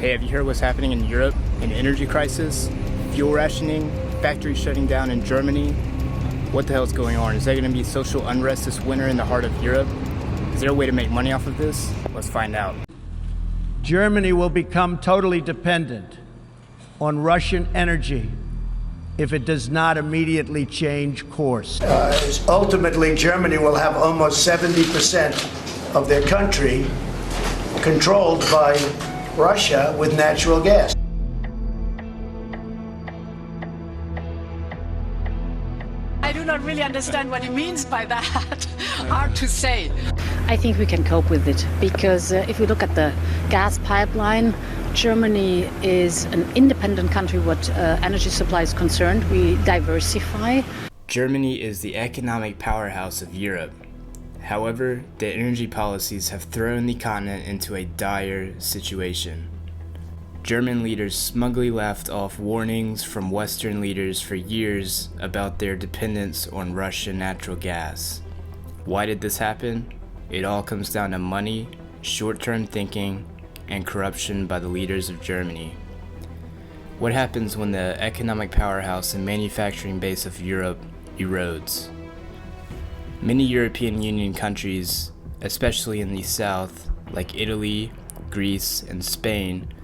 Hey, have you heard what's happening in Europe? An energy crisis, fuel rationing, factories shutting down in Germany. What the hell is going on? Is there going to be social unrest this winter in the heart of Europe? Is there a way to make money off of this? Let's find out. Germany will become totally dependent on Russian energy if it does not immediately change course. Ultimately, Germany will have almost 70% of their country controlled by Russia with natural gas. I do not really understand what he means by that. Hard to say. I think we can cope with it because if we look at the gas pipeline, Germany is an independent country what energy supply is concerned. We diversify. Germany is the economic powerhouse of Europe. However, their energy policies have thrown the continent into a dire situation. German leaders smugly laughed off warnings from Western leaders for years about their dependence on Russian natural gas. Why did this happen? It all comes down to money, short-term thinking, and corruption by the leaders of Germany. What happens when the economic powerhouse and manufacturing base of Europe erodes? Many European Union countries, especially in the south, like Italy, Greece, and Spain,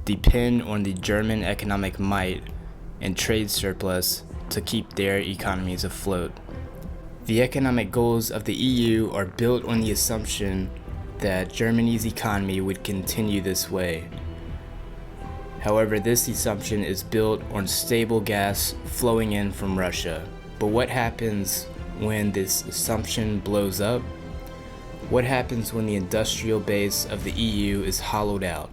depend on the German economic might and trade surplus to keep their economies afloat. The economic goals of the EU are built on the assumption that Germany's economy would continue this way. However, this assumption is built on stable gas flowing in from Russia. But what happens when this assumption blows up? What happens when the industrial base of the EU is hollowed out?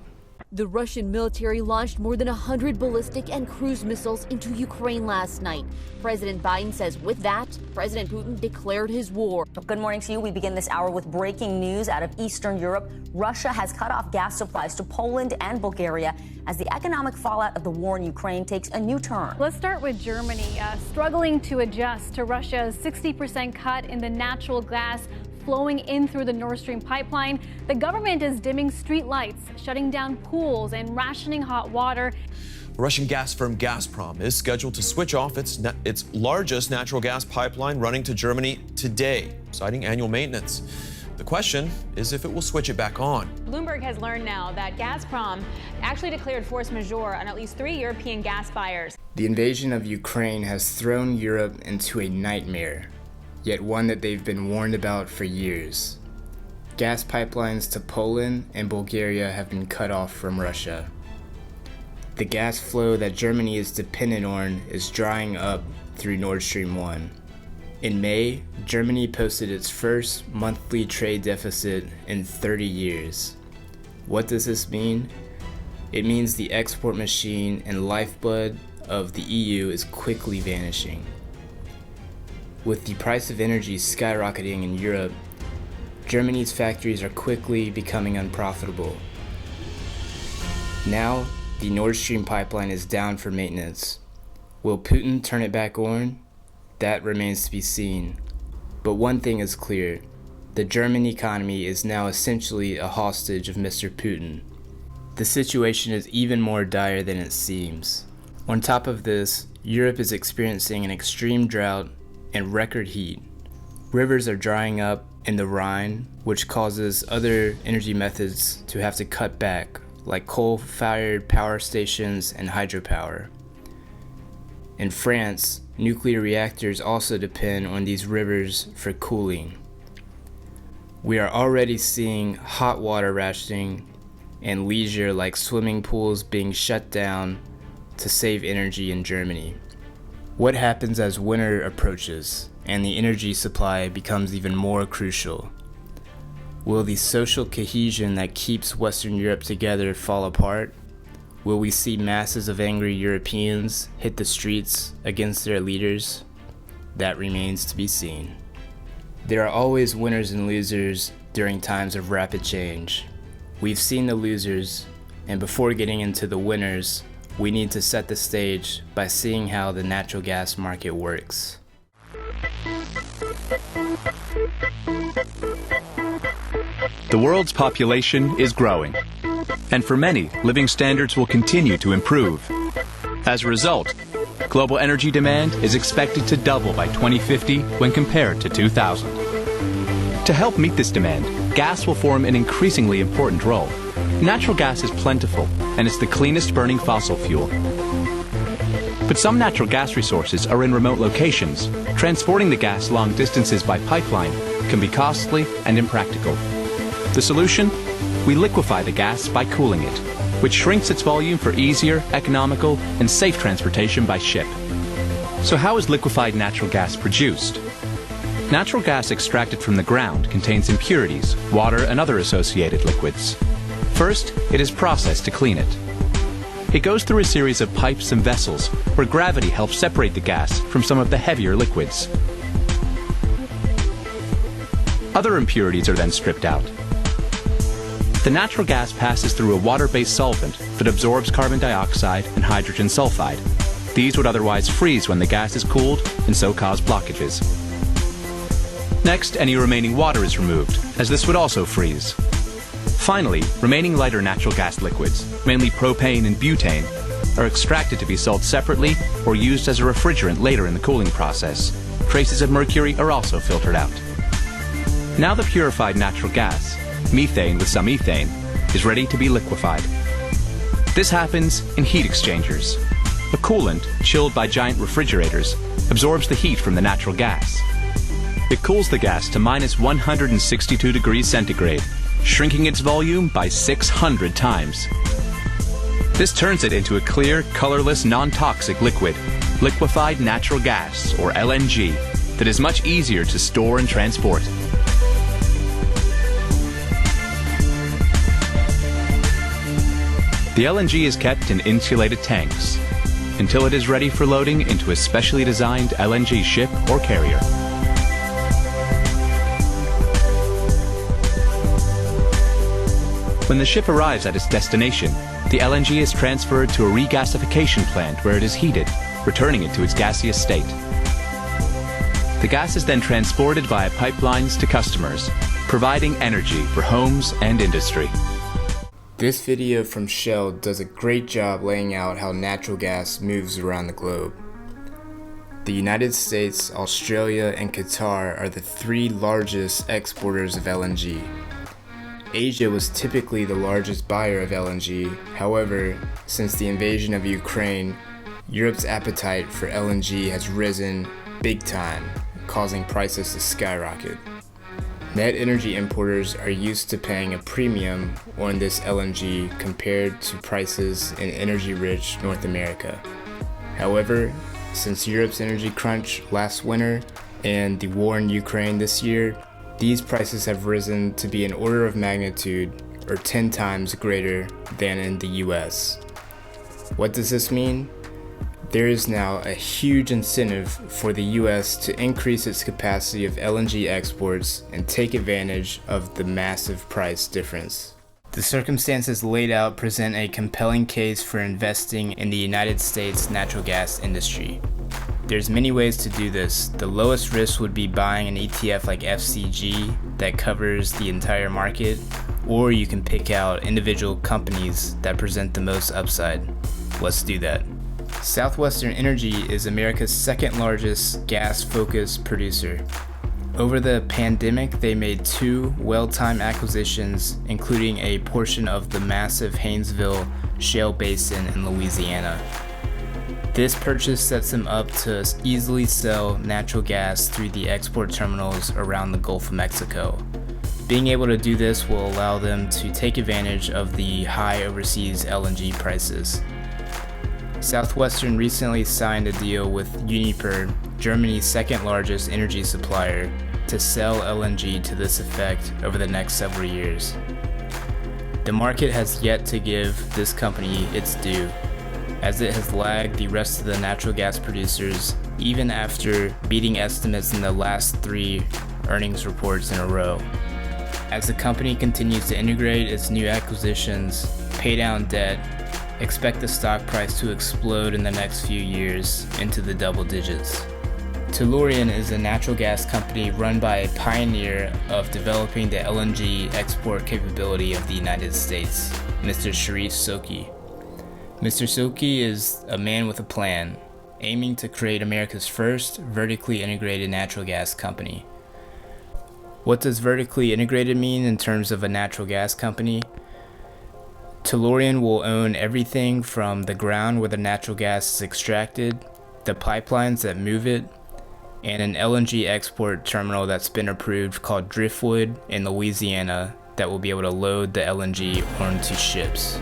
The Russian military launched more than 100 ballistic and cruise missiles into Ukraine last night. President Biden says with that, President Putin declared his war. Good morning to you. We begin this hour with breaking news out of Eastern Europe. Russia has cut off gas supplies to Poland and Bulgaria as the economic fallout of the war in Ukraine takes a new turn. Let's start with Germany, struggling to adjust to Russia's 60% cut in the natural gas flowing in through the Nord Stream pipeline. The government is dimming street lights, shutting down pools, and rationing hot water. Russian gas firm Gazprom is scheduled to switch off its largest natural gas pipeline running to Germany today, citing annual maintenance. The question is if it will switch it back on. Bloomberg has learned now that Gazprom actually declared force majeure on at least 3 European gas buyers. The invasion of Ukraine has thrown Europe into a nightmare, yet one that they've been warned about for years. Gas pipelines to Poland and Bulgaria have been cut off from Russia. The gas flow that Germany is dependent on is drying up through Nord Stream 1. In May, Germany posted its first monthly trade deficit in 30 years. What does this mean? It means the export machine and lifeblood of the EU is quickly vanishing. With the price of energy skyrocketing in Europe, Germany's factories are quickly becoming unprofitable. Now, the Nord Stream pipeline is down for maintenance. Will Putin turn it back on? That remains to be seen. But one thing is clear, the German economy is now essentially a hostage of Mr. Putin. The situation is even more dire than it seems. On top of this, Europe is experiencing an extreme drought and record heat. Rivers are drying up in the Rhine, which causes other energy methods to have to cut back, like coal-fired power stations and hydropower. In France, nuclear reactors also depend on these rivers for cooling. We are already seeing hot water rationing and leisure like swimming pools being shut down to save energy in Germany. What happens as winter approaches and the energy supply becomes even more crucial? Will the social cohesion that keeps Western Europe together fall apart? Will we see masses of angry Europeans hit the streets against their leaders? That remains to be seen. There are always winners and losers during times of rapid change. We've seen the losers, and before getting into the winners, we need to set the stage by seeing how the natural gas market works. The world's population is growing, And for many, living standards will continue to improve. As a result, global energy demand is expected to double by 2050 when compared to 2000. To help meet this demand, gas will form an increasingly important role. Natural gas is plentiful, and it's the cleanest burning fossil fuel. But some natural gas resources are in remote locations. Transporting the gas long distances by pipeline can be costly and impractical. The solution? We liquefy the gas by cooling it, which shrinks its volume for easier, economical, and safe transportation by ship. So how is liquefied natural gas produced? Natural gas extracted from the ground contains impurities, water, and other associated liquids. First, it is processed to clean it. It goes through a series of pipes and vessels where gravity helps separate the gas from some of the heavier liquids. Other impurities are then stripped out. The natural gas passes through a water-based solvent that absorbs carbon dioxide and hydrogen sulfide. These would otherwise freeze when the gas is cooled and so cause blockages. Next, any remaining water is removed, as this would also freeze. Finally, remaining lighter natural gas liquids, mainly propane and butane, are extracted to be sold separately or used as a refrigerant later in the cooling process. Traces of mercury are also filtered out. Now the purified natural gas, methane with some ethane, is ready to be liquefied. This happens in heat exchangers. A coolant, chilled by giant refrigerators, absorbs the heat from the natural gas. It cools the gas to minus 162 degrees centigrade, shrinking its volume by 600 times. This turns it into a clear, colorless, non-toxic liquid, liquefied natural gas, or L.N.G, that is much easier to store and transport. The L.N.G is kept in insulated tanks until it is ready for loading into a specially designed L.N.G ship or carrier. When the ship arrives at its destination, the L.N.G is transferred to a regasification plant where it is heated, returning it to its gaseous state. The gas is then transported via pipelines to customers, providing energy for homes and industry. This video from Shell does a great job laying out how natural gas moves around the globe. The United States, Australia, and Qatar are the three largest exporters of LNG. Asia was typically the largest buyer of LNG. However, since the invasion of Ukraine, Europe's appetite for LNG has risen big time, causing prices to skyrocket. Net energy importers are used to paying a premium on this LNG compared to prices in energy-rich North America. However, since Europe's energy crunch last winter and the war in Ukraine this year, these prices have risen to be an order of magnitude or 10 times greater than in the US. What does this mean? There is now a huge incentive for the US to increase its capacity of LNG exports and take advantage of the massive price difference. The circumstances laid out present a compelling case for investing in the United States natural gas industry. There's many ways to do this. The lowest risk would be buying an ETF like FCG that covers the entire market, or you can pick out individual companies that present the most upside. Let's do that. Southwestern Energy is America's second largest gas-focused producer. Over the pandemic, they made 2 well-timed acquisitions, including a portion of the massive Haynesville Shale Basin in Louisiana. This purchase sets them up to easily sell natural gas through the export terminals around the Gulf of Mexico. Being able to do this will allow them to take advantage of the high overseas LNG prices. Southwestern recently signed a deal with Uniper, Germany's second largest energy supplier, to sell LNG to this effect over the next several years. The market has yet to give this company its due, as it has lagged the rest of the natural gas producers even after beating estimates in the last 3 earnings reports in a row. As the company continues to integrate its new acquisitions, pay down debt, expect the stock price to explode in the next few years into the double digits. Tellurian is a natural gas company run by a pioneer of developing the LNG export capability of the United States. Mr. Sharif Soki. Mr. Soki is a man with a plan, aiming to create America's first vertically integrated natural gas company. What does vertically integrated mean in terms of a natural gas company? Tellurian will own everything from the ground where the natural gas is extracted, the pipelines that move it, and an L.N.G export terminal that's been approved called Driftwood in Louisiana that will be able to load the L.N.G onto ships.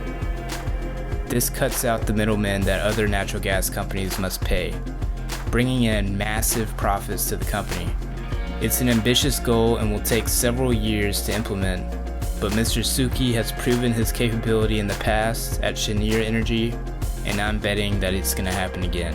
This cuts out the middlemen that other natural gas companies must pay, bringing in massive profits to the company. It's an ambitious goal and will take several years to implement, but Mr. Soki has proven his capability in the past at Cheniere Energy, and I'm betting that it's going to happen again.